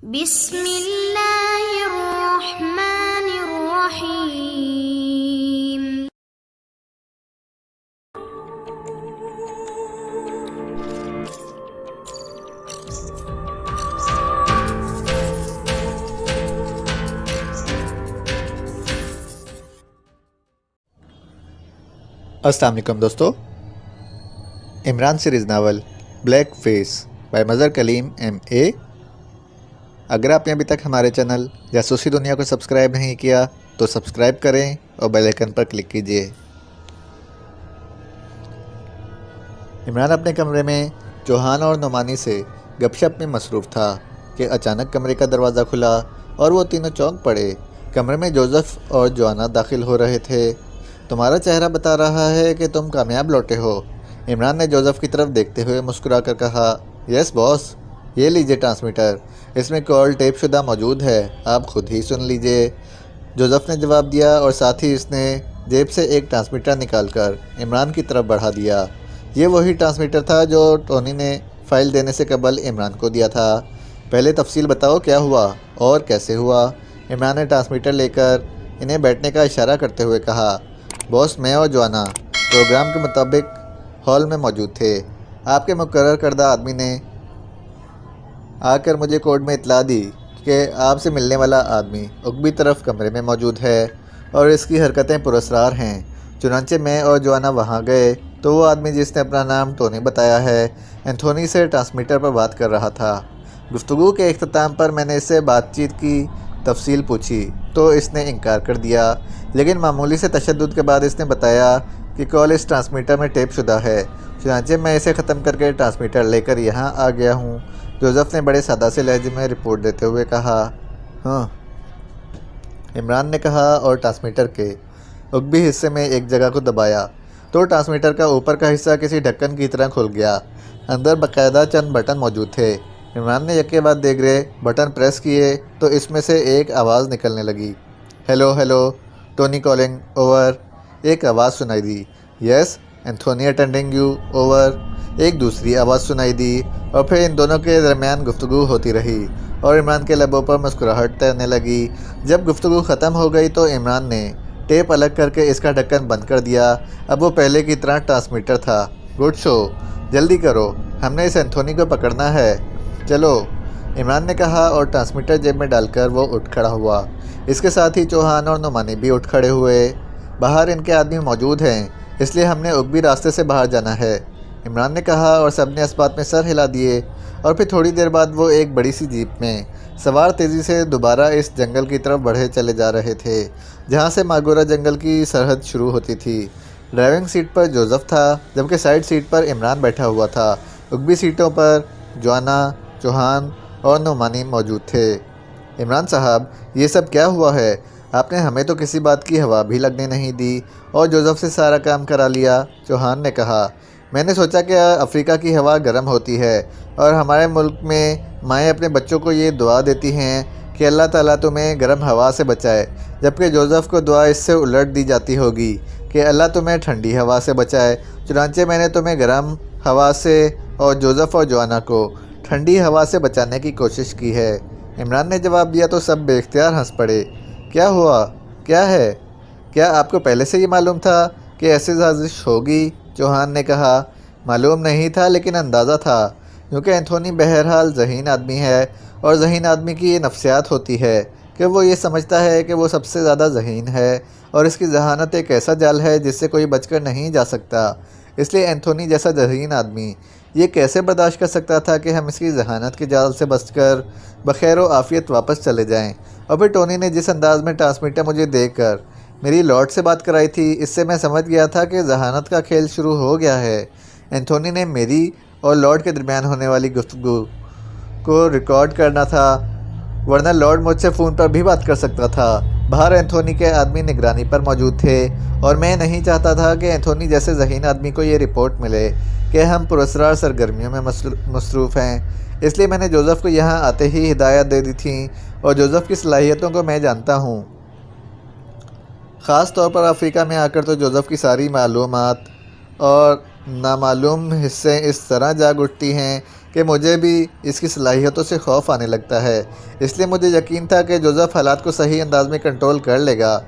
بسم اللہ الرحمن الرحیم۔ السلام علیکم دوستو، Imran series novel black face by Mazhar Kaleem M A. اگر آپ نے ابھی تک ہمارے چینل جاسوسی دنیا کو سبسکرائب نہیں کیا تو سبسکرائب کریں اور بیل آئیکن پر کلک کیجیے۔ عمران اپنے کمرے میں چوہان اور نعمانی سے گپ شپ میں مصروف تھا کہ اچانک کمرے کا دروازہ کھلا اور وہ تینوں چونک پڑے۔ کمرے میں جوزف اور جوانا داخل ہو رہے تھے۔ تمہارا چہرہ بتا رہا ہے کہ تم کامیاب لوٹے ہو، عمران نے جوزف کی طرف دیکھتے ہوئے مسکرا کر کہا۔ یس باس، یہ لیجئے ٹرانسمیٹر، اس میں کال ٹیپ شدہ موجود ہے، آپ خود ہی سن لیجئے، جوزف نے جواب دیا اور ساتھ ہی اس نے جیب سے ایک ٹرانسمیٹر نکال کر عمران کی طرف بڑھا دیا۔ یہ وہی ٹرانسمیٹر تھا جو ٹونی نے فائل دینے سے قبل عمران کو دیا تھا۔ پہلے تفصیل بتاؤ، کیا ہوا اور کیسے ہوا؟ عمران نے ٹرانسمیٹر لے کر انہیں بیٹھنے کا اشارہ کرتے ہوئے کہا۔ باس، میں اور جوانا پروگرام کے مطابق ہال میں موجود تھے۔ آپ کے مقرر کردہ آدمی نے آ کر مجھے کوڈ میں اطلاع دی کہ آپ سے ملنے والا آدمی عقبی طرف کمرے میں موجود ہے اور اس کی حرکتیں پراسرار ہیں۔ چنانچہ میں اور جوانا وہاں گئے تو وہ آدمی جس نے اپنا نام ٹونی بتایا ہے، اینتھونی سے ٹرانسمیٹر پر بات کر رہا تھا۔ گفتگو کے اختتام پر میں نے اس سے بات چیت کی تفصیل پوچھی تو اس نے انکار کر دیا، لیکن معمولی سے تشدد کے بعد اس نے بتایا کہ کال اس ٹرانسمیٹر میں ٹیپ شدہ ہے۔ چنانچہ میں اسے ختم کر کے ٹرانسمیٹر لے کر یہاں آ گیا ہوں، جوزف نے بڑے سادہ سے لہجے میں رپورٹ دیتے ہوئے کہا۔ ہاں، عمران نے کہا اور ٹرانسمیٹر کے عقبی حصے میں ایک جگہ کو دبایا تو ٹرانسمیٹر کا اوپر کا حصہ کسی ڈھکن کی طرح کھل گیا۔ اندر باقاعدہ چند بٹن موجود تھے۔ عمران نے یکے بعد دیگرے بٹن پریس کیے تو اس میں سے ایک آواز نکلنے لگی۔ Hello hello, Tony calling, over, ایک آواز سنائی دی۔ یس، اینتھونی اٹینڈنگ یو، اوور، ایک دوسری آواز سنائی دی، اور پھر ان دونوں کے درمیان گفتگو ہوتی رہی اور عمران کے لبوں پر مسکراہٹ تیرنے لگی۔ جب گفتگو ختم ہو گئی تو عمران نے ٹیپ الگ کر کے اس کا ڈھکن بند کر دیا۔ اب وہ پہلے کی طرح ٹرانسمیٹر تھا۔ گڈ شو، جلدی کرو، ہم نے اس اینتھونی کو پکڑنا ہے، چلو، عمران نے کہا اور ٹرانسمیٹر جیب میں ڈال کر وہ اٹھ کھڑا ہوا۔ اس کے ساتھ ہی چوہان اور نعمانی بھی اٹھ کھڑے ہوئے۔ باہر ان کے آدمی موجود ہیں، اس لیے ہم نے عقبی راستے سے باہر جانا ہے، عمران نے کہا اور سب نے اس بات میں سر ہلا دیے۔ اور پھر تھوڑی دیر بعد وہ ایک بڑی سی جیپ میں سوار تیزی سے دوبارہ اس جنگل کی طرف بڑھے چلے جا رہے تھے جہاں سے ماگورا جنگل کی سرحد شروع ہوتی تھی۔ ڈرائیونگ سیٹ پر جوزف تھا جبکہ سائیڈ سیٹ پر عمران بیٹھا ہوا تھا۔ عقبی سیٹوں پر جوانا، چوہان اور نعمانی موجود تھے۔ عمران صاحب، یہ سب کیا ہوا ہے؟ آپ نے ہمیں تو کسی بات کی ہوا بھی لگنے نہیں دی اور جوزف سے سارا کام کرا لیا، چوہان نے کہا۔ میں نے سوچا کہ افریقہ کی ہوا گرم ہوتی ہے اور ہمارے ملک میں مائیں اپنے بچوں کو یہ دعا دیتی ہیں کہ اللہ تعالیٰ تمہیں گرم ہوا سے بچائے، جبکہ جوزف کو دعا اس سے الٹ دی جاتی ہوگی کہ اللہ تمہیں ٹھنڈی ہوا سے بچائے۔ چنانچہ میں نے تمہیں گرم ہوا سے اور جوزف اور جوانا کو ٹھنڈی ہوا سے بچانے کی کوشش کی ہے۔ عمران نے جواب دیا تو سب بے اختیار ہنس پڑے۔ کیا ہوا؟ کیا ہے؟ کیا آپ کو پہلے سے یہ معلوم تھا کہ ایسی سازش ہوگی؟ چوہان نے کہا۔ معلوم نہیں تھا لیکن اندازہ تھا، کیونکہ اینتھونی بہرحال ذہین آدمی ہے اور ذہین آدمی کی یہ نفسیات ہوتی ہے کہ وہ یہ سمجھتا ہے کہ وہ سب سے زیادہ ذہین ہے اور اس کی ذہانت ایک ایسا جال ہے جس سے کوئی بچ کر نہیں جا سکتا۔ اس لیے اینتھونی جیسا ذہین آدمی یہ کیسے برداشت کر سکتا تھا کہ ہم اس کی ذہانت کے جال سے بچ کر بخیر و عافیت واپس چلے جائیں؟ اور پھر ٹونی نے جس انداز میں ٹرانسمیٹر مجھے دے کر میری لارڈ سے بات کرائی تھی، اس سے میں سمجھ گیا تھا کہ ذہانت کا کھیل شروع ہو گیا ہے۔ اینتھونی نے میری اور لارڈ کے درمیان ہونے والی گفتگو کو ریکارڈ کرنا تھا، ورنہ لارڈ مجھ سے فون پر بھی بات کر سکتا تھا۔ باہر اینتھونی کے آدمی نگرانی پر موجود تھے اور میں نہیں چاہتا تھا کہ اینتھونی جیسے ذہین آدمی کو یہ رپورٹ ملے کہ ہم پراسرار سرگرمیوں میں مصروف ہیں۔ اس لیے میں نے جوزف کو یہاں آتے ہی ہدایت دے دی تھی اور جوزف کی صلاحیتوں کو میں جانتا ہوں۔ خاص طور پر افریقہ میں آ کر تو جوزف کی ساری معلومات اور نامعلوم حصے اس طرح جاگ اٹھتی ہیں کہ مجھے بھی اس کی صلاحیتوں سے خوف آنے لگتا ہے، اس لیے مجھے یقین تھا کہ جوزف حالات کو صحیح انداز میں کنٹرول کر لے گا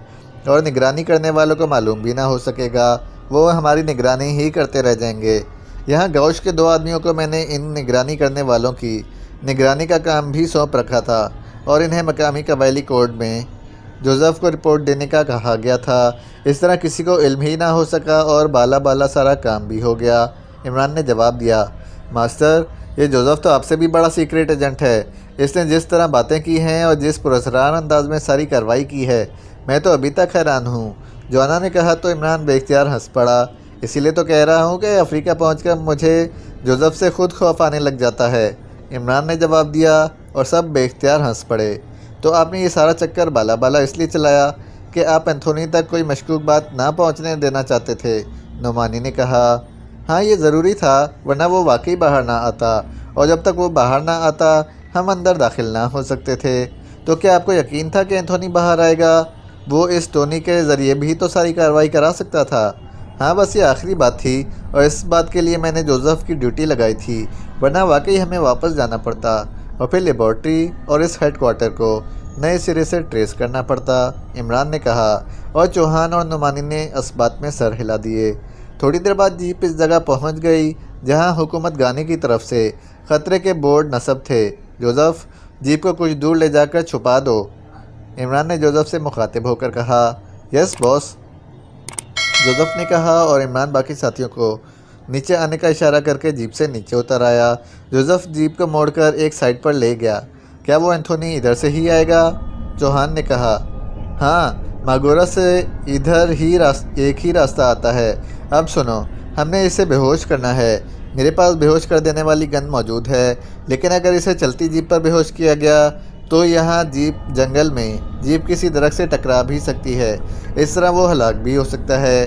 اور نگرانی کرنے والوں کو معلوم بھی نہ ہو سکے گا، وہ ہماری نگرانی ہی کرتے رہ جائیں گے۔ یہاں گوش کے 2 آدمیوں کو میں نے ان نگرانی کرنے والوں کی نگرانی کا کام بھی سونپ رکھا تھا اور انہیں مقامی قبائلی کورٹ میں جوزف کو رپورٹ دینے کا کہا گیا تھا۔ اس طرح کسی کو علم ہی نہ ہو سکا اور بالا سارا کام بھی ہو گیا۔ عمران نے جواب دیا، ماسٹر، یہ جوزف تو آپ سے بھی بڑا سیکریٹ ایجنٹ ہے۔ اس نے جس طرح باتیں کی ہیں اور جس پراسرار انداز میں ساری کارروائی کی ہے، میں تو ابھی تک حیران ہوں۔ جوانا نے کہا تو عمران بے اختیار ہنس پڑا۔ اسی لیے تو کہہ رہا ہوں کہ افریقہ پہنچ کر مجھے جوزف سے خود خوف آنے لگ جاتا ہے، عمران نے جواب دیا اور سب بے اختیار ہنس پڑے۔ تو آپ نے یہ سارا چکر بالا اس لیے چلایا کہ آپ اینتھونی تک کوئی مشکوک بات نہ پہنچنے دینا چاہتے تھے، نعمانی نے کہا۔ ہاں، یہ ضروری تھا، ورنہ وہ واقعی باہر نہ آتا، اور جب تک وہ باہر نہ آتا ہم اندر داخل نہ ہو سکتے تھے۔ تو کیا آپ کو یقین تھا کہ اینتھونی باہر آئے گا؟ وہ اس ٹونی کے ذریعے بھی تو ساری کارروائی کرا سکتا تھا۔ ہاں، بس یہ آخری بات تھی، اور اس بات کے لیے میں نے جوزف کی ڈیوٹی لگائی تھی، ورنہ واقعی ہمیں واپس جانا پڑتا اور پھر لیبارٹری اور اس ہیڈ کوارٹر کو نئے سرے سے ٹریس کرنا پڑتا، عمران نے کہا، اور چوہان اور نعمانی نے اس بات میں سر ہلا دیے۔ تھوڑی دیر بعد جیپ اس جگہ پہنچ گئی جہاں حکومت گانے کی طرف سے خطرے کے بورڈ نصب تھے۔ جوزف، جیپ کو کچھ دور لے جا کر چھپا دو، عمران نے جوزف سے مخاطب ہو کر کہا۔ یس باس، جوزف نے کہا، اور عمران باقی ساتھیوں کو نیچے آنے کا اشارہ کر کے جیپ سے نیچے اتر آیا۔ جوزف جیپ کو موڑ کر ایک سائڈ پر لے گیا۔ کیا وہ اینتھونی ادھر سے ہی آئے گا؟ چوہان نے کہا۔ ہاں، ماگورا سے ادھر ہی ایک ہی راستہ آتا ہے۔ اب سنو، ہم نے اسے بے ہوش کرنا ہے۔ میرے پاس بے ہوش کر دینے والی گن موجود ہے، لیکن اگر اسے چلتی جیپ پر بے ہوش کیا گیا تو یہاں جنگل میں جیپ کسی درخت سے ٹکرا بھی سکتی ہے، اس طرح وہ ہلاک بھی ہو سکتا ہے۔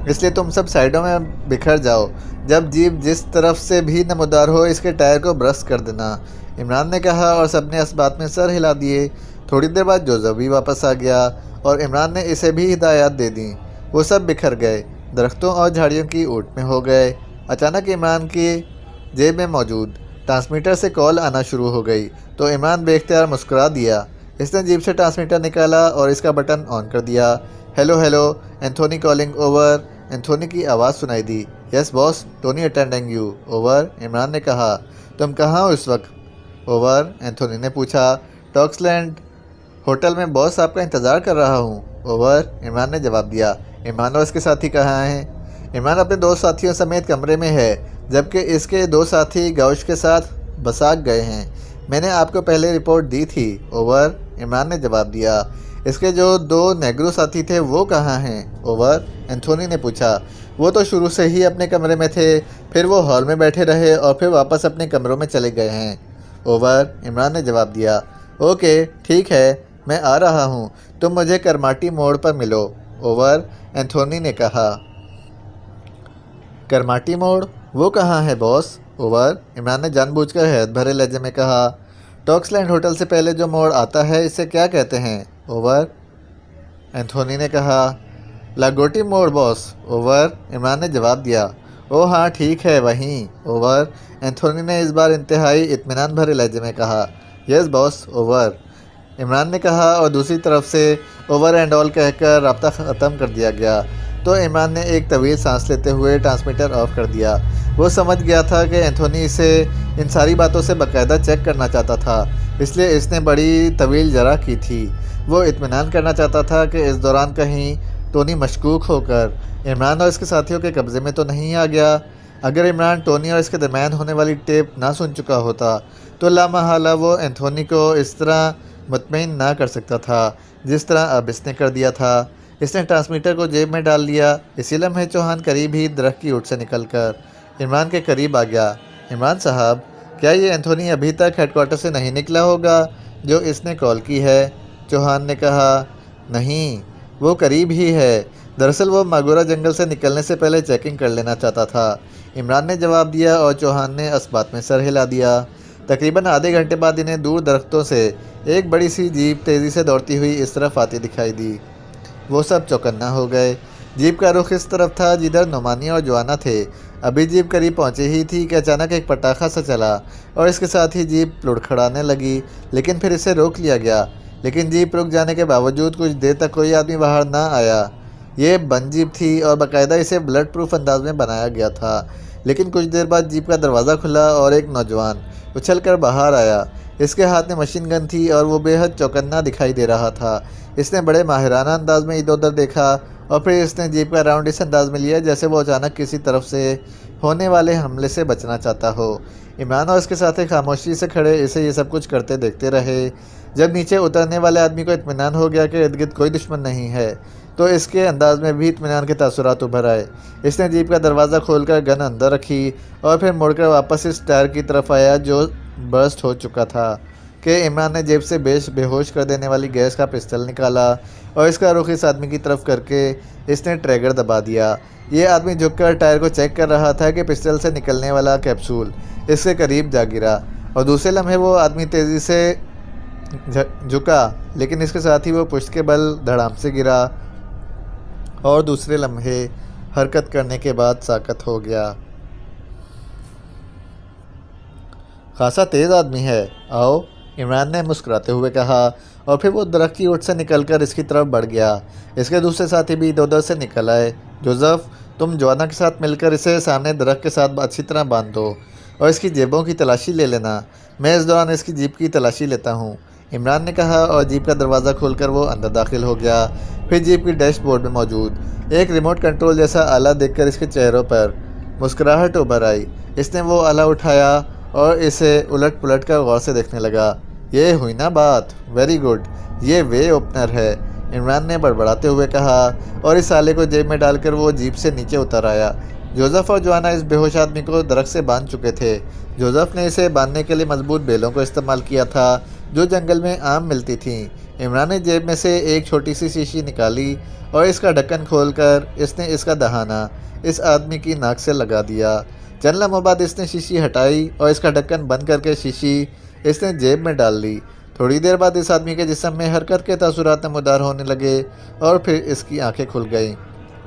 اس لیے تم سب سائڈوں میں بکھر جاؤ، جب جیپ جس طرف سے بھی نمودار ہو اس کے ٹائر کو برسٹ کر دینا، عمران نے کہا، اور سب نے اس بات میں سر ہلا دیے۔ تھوڑی دیر بعد جوزف بھی واپس آ گیا اور عمران نے اسے بھی ہدایات دے دیں۔ وہ سب بکھر گئے، درختوں اور جھاڑیوں کی اوٹ میں ہو گئے۔ اچانک عمران کی جیب میں موجود ٹرانسمیٹر سے کال آنا شروع ہو گئی تو عمران بے اختیار مسکرا دیا۔ اس نے جیب سے ٹرانسمیٹر نکالا اور اس کا بٹن آن کر دیا۔ Hello, Anthony calling, over. Anthony کی آواز سنائی دی۔ Yes boss, Tony attending you, over, Imran نے کہا۔ تم کہاں ہو اس وقت؟ اوور، اینتھونی نے پوچھا۔ ٹاکس لینڈ ہوٹل میں باس آپ کا انتظار کر رہا ہوں، اوور، عمران نے جواب دیا۔ عمران اور اس کے ساتھی کہاں ہیں؟ عمران اپنے 2 ساتھیوں سمیت کمرے میں ہے، جبکہ اس کے 2 ساتھی گوش کے ساتھ بساک گئے ہیں۔ میں نے آپ کو پہلے رپورٹ دی تھی، اوور، عمران نے جواب دیا۔ اس کے جو 2 نیگرو ساتھی تھے وہ کہاں ہیں، اوور، اینتھونی نے پوچھا۔ وہ تو شروع سے ہی اپنے کمرے میں تھے، پھر وہ ہال میں بیٹھے رہے اور پھر واپس اپنے کمروں میں چلے گئے ہیں، اوور، عمران نے جواب دیا۔ اوکے، ٹھیک ہے، میں آ رہا ہوں، تم مجھے کرماٹی موڑ پر ملو، اوور، اینتھونی نے کہا۔ کرماٹی موڑ؟ وہ کہاں ہے باس، اوور، عمران نے جان بوجھ کر حیرت بھرے لہجے میں کہا۔ ٹاکس لینڈ ہوٹل سے پہلے جو موڑ آتا ہے اسے کیا کہتے ہیں، اوور، اینتھونی نے کہا۔ لاگوٹی موڑ باس، اوور، عمران نے جواب دیا۔ او ہاں، ٹھیک ہے، وہیں، اوور، اینتھونی نے اس بار انتہائی اطمینان بھرے لہجے میں کہا۔ یس باس، اوور، عمران نے کہا، اور دوسری طرف سے اوور اینڈ آل کہہ کر رابطہ ختم کر دیا گیا تو عمران نے ایک طویل سانس لیتے ہوئے ٹرانسمیٹر آف کر دیا۔ وہ سمجھ گیا تھا کہ اینتھونی اسے ان ساری باتوں سے باقاعدہ چیک کرنا چاہتا تھا، اس لیے اس نے بڑی طویل جرح کی تھی۔ وہ اطمینان کرنا چاہتا تھا کہ اس دوران کہیں ٹونی مشکوک ہو کر عمران اور اس کے ساتھیوں کے قبضے میں تو نہیں آ گیا۔ اگر عمران ٹونی اور اس کے درمیان ہونے والی ٹیپ نہ سن چکا ہوتا تو لامحالہ وہ اینتھونی کو اس طرح مطمئن نہ کر سکتا تھا جس طرح اب اس نے کر دیا تھا۔ اس نے ٹرانسمیٹر کو جیب میں ڈال لیا۔ اسی لمحے چوہان قریب ہی درخت کی اوٹ سے نکل کر عمران کے قریب آ گیا۔ عمران صاحب، کیا یہ اینتھونی ابھی تک ہیڈ کوارٹر سے نہیں نکلا ہوگا جو اس نے کال کی ہے؟ چوہان نے کہا۔ نہیں، وہ قریب ہی ہے، دراصل وہ ماگورا جنگل سے نکلنے سے پہلے چیکنگ کر لینا چاہتا تھا، عمران نے جواب دیا، اور چوہان نے اس بات میں سر ہلا دیا۔ تقریباً آدھے گھنٹے بعد انہیں دور درختوں سے ایک بڑی سی جیپ تیزی سے دوڑتی ہوئی اس طرف آتی دکھائی دی۔ وہ سب چوکنا ہو گئے۔ جیپ کا رخ اس طرف تھا جدھر نعمانی اور جوانا تھے۔ ابھی جیپ قریب پہنچی ہی تھی کہ اچانک ایک پٹاخہ سا چلا اور اس کے ساتھ ہی جیپ لڑکھڑانے لگی، لیکن پھر اسے روک لیا گیا۔ لیکن جیپ رک جانے کے باوجود کچھ دیر تک کوئی آدمی باہر نہ آیا۔ یہ بند جیپ تھی اور باقاعدہ اسے بلٹ پروف انداز میں بنایا گیا تھا۔ لیکن کچھ دیر بعد جیپ کا دروازہ کھلا اور ایک نوجوان اچھل کر باہر آیا۔ اس کے ہاتھ میں مشین گن تھی اور وہ بے حد چوکنا دکھائی دے رہا تھا۔ اس نے بڑے ماہرانہ انداز میں ادھر ادھر دیکھا اور پھر اس نے جیپ کا راؤنڈ اس انداز میں لیا جیسے وہ اچانک کسی طرف سے ہونے والے حملے سے بچنا چاہتا ہو۔ عمران اور اس کے ساتھی خاموشی سے کھڑے اسے یہ سب کچھ کرتے دیکھتے رہے۔ جب نیچے اترنے والے آدمی کو اطمینان ہو گیا کہ ارد گرد کوئی دشمن نہیں ہے تو اس کے انداز میں بھی اطمینان کے تاثرات ابھر آئے۔ اس نے جیپ کا دروازہ کھول کر گن اندر رکھی اور پھر مڑ کر واپس اس ٹائر کی طرف آیا جو برسٹ ہو چکا تھا کہ عمران نے جیب سے بے ہوش کر دینے والی گیس کا پستل نکالا اور اس کا رخ اس آدمی کی طرف کر کے اس نے ٹریگر دبا دیا۔ یہ آدمی جھک کر ٹائر کو چیک کر رہا تھا کہ پستل سے نکلنے والا کیپسول اس کے قریب جا گرا اور دوسرے لمحے وہ آدمی تیزی سے جھکا، لیکن اس کے ساتھ ہی وہ پشت کے بل دھڑام سے گرا اور دوسرے لمحے حرکت کرنے کے بعد ساکت ہو گیا۔ خاصا تیز آدمی ہے، آؤ، عمران نے مسکراتے ہوئے کہا اور پھر وہ درخت کی اوٹ سے نکل کر اس کی طرف بڑھ گیا۔ اس کے دوسرے ساتھی بھی ادھر ادھر سے نکل آئے۔ جوزف، تم جوانا کے ساتھ مل کر اسے سامنے درخت کے ساتھ اچھی طرح باندھ دو اور اس کی جیبوں کی تلاشی لے لینا، میں اس دوران اس کی جیپ کی تلاشی لیتا ہوں، عمران نے کہا اور جیپ کا دروازہ کھول کر وہ اندر داخل ہو گیا۔ پھر جیپ کی ڈیش بورڈ میں موجود ایک ریموٹ کنٹرول جیسا آلہ دیکھ کر اس کے چہروں پر مسکراہٹ ابھر آئی۔ اس نے وہ آلہ اٹھایا اور اسے الٹ پلٹ کر غور سے دیکھنے لگا۔ یہ ہوئی نا بات، ویری گڈ، یہ وے اوپنر ہے، عمران نے بڑبڑاتے ہوئے کہا اور اس آلے کو جیب میں ڈال کر وہ جیپ سے نیچے اتر آیا۔ جوزف اور جوانا اس بے ہوش آدمی کو درخت سے باندھ چکے تھے۔ جوزف نے اسے باندھنے کے لیے مضبوط بیلوں کو استعمال کیا تھا جو جنگل میں عام ملتی تھیں۔ عمران نے جیب میں سے ایک چھوٹی سی شیشی نکالی اور اس کا ڈھکن کھول کر اس نے اس کا دہانہ اس آدمی کی ناک سے لگا دیا۔ چند لمحوں بعد اس نے شیشی ہٹائی اور اس کا ڈھکن بند کر کے شیشی اس نے جیب میں ڈال لی۔ تھوڑی دیر بعد اس آدمی کے جسم میں حرکت کے تاثرات نمودار ہونے لگے اور پھر اس کی آنکھیں کھل گئیں۔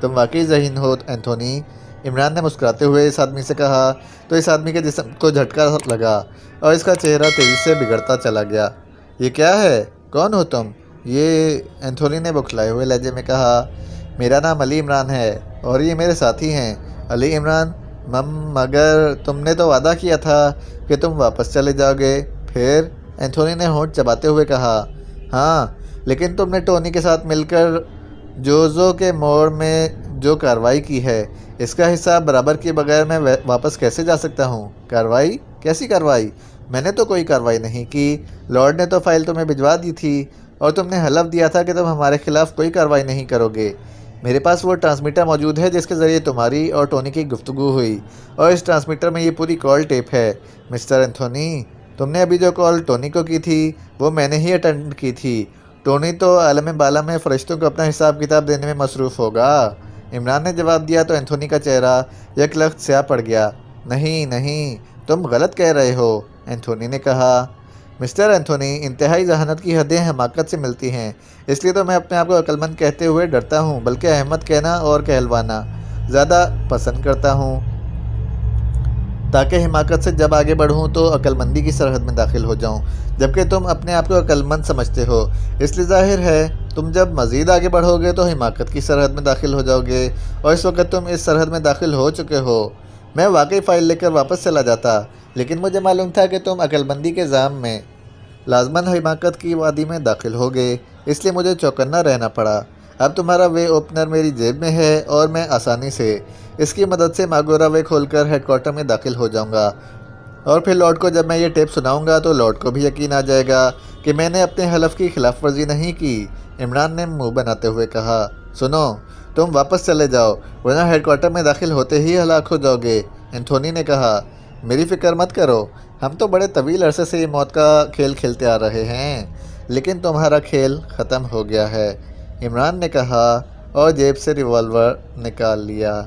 تم واقعی ذہین ہو اینتھونی، عمران نے مسکراتے ہوئے اس آدمی سے کہا تو اس آدمی کے جسم کو جھٹکا لگا اور اس کا چہرہ تیزی سے بگڑتا چلا گیا۔ یہ کیا ہے؟ کون ہو تم؟ یہ اینتھونی نے بوکھلائے ہوئے لہجے میں کہا۔ میرا نام علی عمران ہے اور یہ میرے ساتھی ہیں۔ علی عمران، مگر تم نے تو وعدہ کیا تھا کہ تم واپس چلے جاؤ گے۔ پھر؟ اینتھونی نے ہونٹ چباتے ہوئے کہا۔ ہاں، لیکن تم نے ٹونی کے ساتھ مل کر جوزو کے موڑ میں جو کارروائی کی ہے اس کا حساب برابر کیے بغیر میں واپس کیسے جا سکتا ہوں؟ کارروائی؟ کیسی کارروائی؟ میں نے تو کوئی کارروائی نہیں کی۔ لارڈ نے تو فائل تمہیں بھجوا دی تھی اور تم نے حلف دیا تھا کہ تم ہمارے خلاف کوئی کارروائی نہیں کرو گے۔ میرے پاس وہ ٹرانسمیٹر موجود ہے جس کے ذریعے تمہاری اور ٹونی کی گفتگو ہوئی اور اس ٹرانسمیٹر میں یہ پوری کال ٹیپ ہے۔ مسٹر اینتھونی، تم نے ابھی جو کال ٹونی کو کی تھی وہ میں نے ہی اٹینڈ کی تھی۔ ٹونی تو عالم بالا میں فرشتوں کو اپنا حساب کتاب دینے میں مصروف ہوگا، عمران نے جواب دیا تو اینتھونی کا چہرہ یک لخت سیاہ پڑ گیا۔ نہیں، تم غلط کہہ رہے ہو، اینتھونی نے کہا۔ مسٹر اینتھونی، انتہائی ذہانت کی حدیں حماقت سے ملتی ہیں، اس لیے تو میں اپنے آپ کو عقل مند کہتے ہوئے ڈرتا ہوں، بلکہ احمد کہنا اور کہلوانا زیادہ پسند کرتا ہوں، تاکہ حماقت سے جب آگے بڑھوں تو عقل مندی کی سرحد میں داخل ہو جاؤں، جبکہ تم اپنے آپ کو عقل مند سمجھتے ہو۔ اس لیے ظاہر ہے تم جب مزید آگے بڑھو گے تو حماقت کی سرحد میں داخل ہو جاؤ گے، اور اس وقت تم اس سرحد میں داخل ہو چکے ہو۔ میں واقعی فائل لے کر واپس چلا جاتا، لیکن مجھے معلوم تھا کہ تم عقل مندی کے جام میں لازماً حماقت کی وادی میں داخل ہوگے، اس لیے مجھے چوکنا رہنا پڑا۔ اب تمہارا وے اوپنر میری جیب میں ہے اور میں آسانی سے اس کی مدد سے ماگورا وے کھول کر ہیڈ کوارٹر میں داخل ہو جاؤں گا، اور پھر لارڈ کو جب میں یہ ٹیپ سناؤں گا تو لارڈ کو بھی یقین آ جائے گا کہ میں نے اپنے حلف کی خلاف ورزی نہیں کی۔ عمران نے منہ بناتے ہوئے کہا۔ سنو، تم واپس چلے جاؤ ورنہ ہیڈ کوارٹر میں داخل ہوتے ہی ہلاک ہو جاؤ گے، اینتھونی نے کہا۔ میری فکر مت کرو، ہم تو بڑے طویل عرصے سے یہ موت کا کھیل کھیلتے آ رہے ہیں، لیکن تمہارا کھیل ختم ہو گیا ہے، عمران نے کہا اور جیب سے ریوالور نکال لیا۔